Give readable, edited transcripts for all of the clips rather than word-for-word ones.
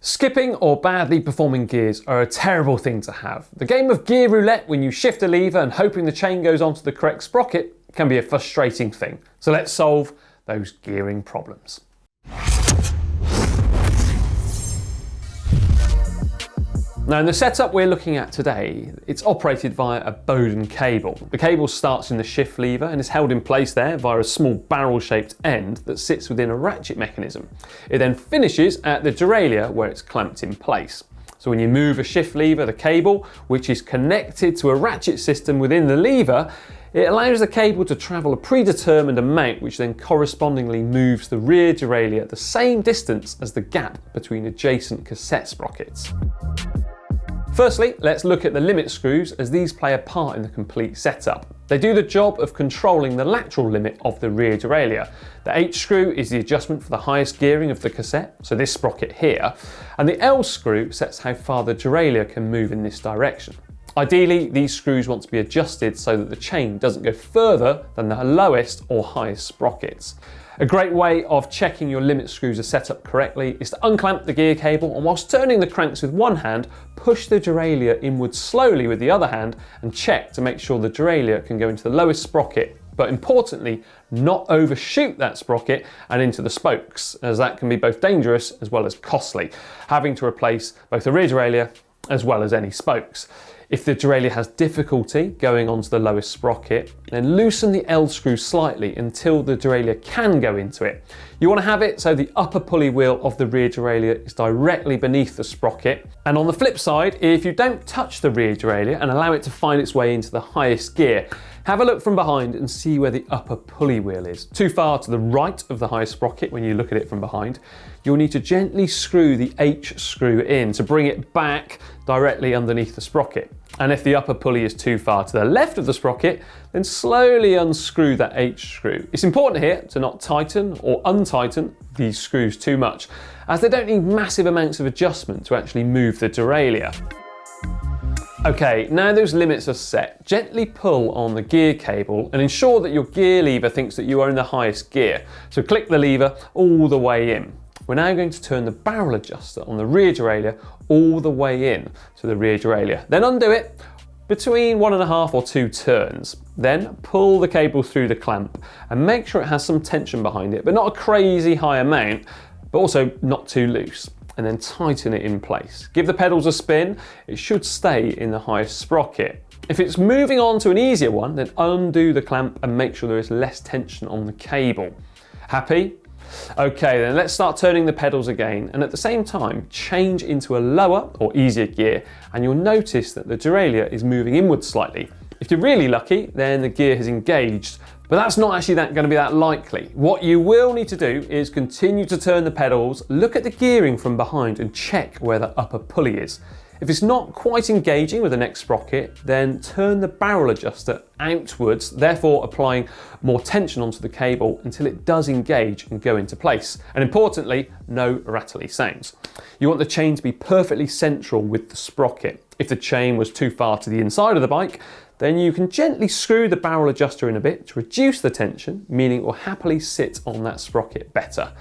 Skipping or badly performing gears are a terrible thing to have. The game of gear roulette, when you shift a lever and hoping the chain goes onto the correct sprocket, can be a frustrating thing. So let's solve those gearing problems. Now in the setup we're looking at today, it's operated via a bowden cable. The cable starts in the shift lever and is held in place there via a small barrel-shaped end that sits within a ratchet mechanism. It then finishes at the derailleur where it's clamped in place. So when you move a shift lever, the cable, which is connected to a ratchet system within the lever, it allows the cable to travel a predetermined amount, which then correspondingly moves the rear derailleur the same distance as the gap between adjacent cassette sprockets. Firstly, let's look at the limit screws, as these play a part in the complete setup. They do the job of controlling the lateral limit of the rear derailleur. The H screw is the adjustment for the highest gearing of the cassette, so this sprocket here, and the L screw sets how far the derailleur can move in this direction. Ideally, these screws want to be adjusted so that the chain doesn't go further than the lowest or highest sprockets. A great way of checking your limit screws are set up correctly is to unclamp the gear cable, and whilst turning the cranks with one hand, push the derailleur inwards slowly with the other hand and check to make sure the derailleur can go into the lowest sprocket, but importantly, not overshoot that sprocket and into the spokes, as that can be both dangerous as well as costly, having to replace both the rear derailleur as well as any spokes. If the derailleur has difficulty going onto the lowest sprocket, then loosen the L screw slightly until the derailleur can go into it. You want to have it so the upper pulley wheel of the rear derailleur is directly beneath the sprocket. And on the flip side, if you don't touch the rear derailleur and allow it to find its way into the highest gear, have a look from behind and see where the upper pulley wheel is. Too far to the right of the highest sprocket when you look at it from behind, you'll need to gently screw the H screw in to bring it back directly underneath the sprocket. And if the upper pulley is too far to the left of the sprocket, then slowly unscrew that H screw. It's important here to not tighten or untighten these screws too much, as they don't need massive amounts of adjustment to actually move the derailleur. Okay, now those limits are set, gently pull on the gear cable and ensure that your gear lever thinks that you are in the highest gear. So click the lever all the way in. We're now going to turn the barrel adjuster on the rear derailleur all the way in to the rear derailleur. Then undo it between 1.5 or 2 turns. Then pull the cable through the clamp and make sure it has some tension behind it, but not a crazy high amount, but also not too loose. And then tighten it in place. Give the pedals a spin, it should stay in the highest sprocket. If it's moving on to an easier one, then undo the clamp and make sure there is less tension on the cable. Happy? Okay, then let's start turning the pedals again, and at the same time change into a lower or easier gear, and you'll notice that the derailleur is moving inwards slightly. If you're really lucky, then the gear has engaged, but that's not actually going to be that likely. What you will need to do is continue to turn the pedals, look at the gearing from behind and check where the upper pulley is. If it's not quite engaging with the next sprocket, then turn the barrel adjuster outwards, therefore applying more tension onto the cable until it does engage and go into place. And importantly, no rattly sounds. You want the chain to be perfectly central with the sprocket. If the chain was too far to the inside of the bike, then you can gently screw the barrel adjuster in a bit to reduce the tension, meaning it will happily sit on that sprocket better.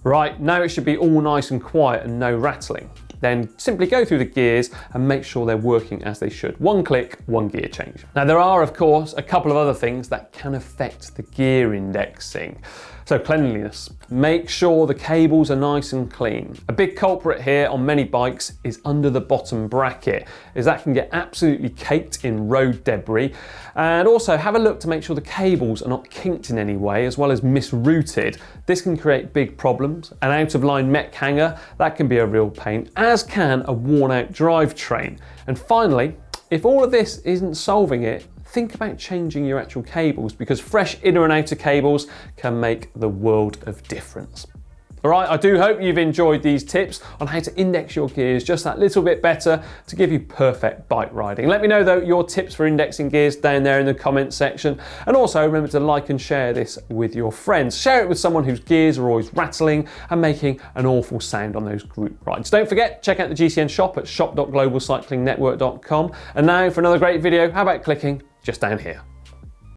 Right, now it should be all nice and quiet and no rattling. Then simply go through the gears and make sure they're working as they should. One click, one gear change. Now there are, of course, a couple of other things that can affect the gear indexing. So cleanliness. Make sure the cables are nice and clean. A big culprit here on many bikes is under the bottom bracket, as that can get absolutely caked in road debris. And also have a look to make sure the cables are not kinked in any way, as well as misrouted. This can create big problems. An out of line mech hanger, that can be a real pain, as can a worn out drivetrain. And finally, if all of this isn't solving it, think about changing your actual cables, because fresh inner and outer cables can make the world of difference. All right, I do hope you've enjoyed these tips on how to index your gears just that little bit better to give you perfect bike riding. Let me know though your tips for indexing gears down there in the comments section. And also remember to like and share this with your friends. Share it with someone whose gears are always rattling and making an awful sound on those group rides. Don't forget, check out the GCN shop at shop.globalcyclingnetwork.com. And now for another great video, how about clicking just down here.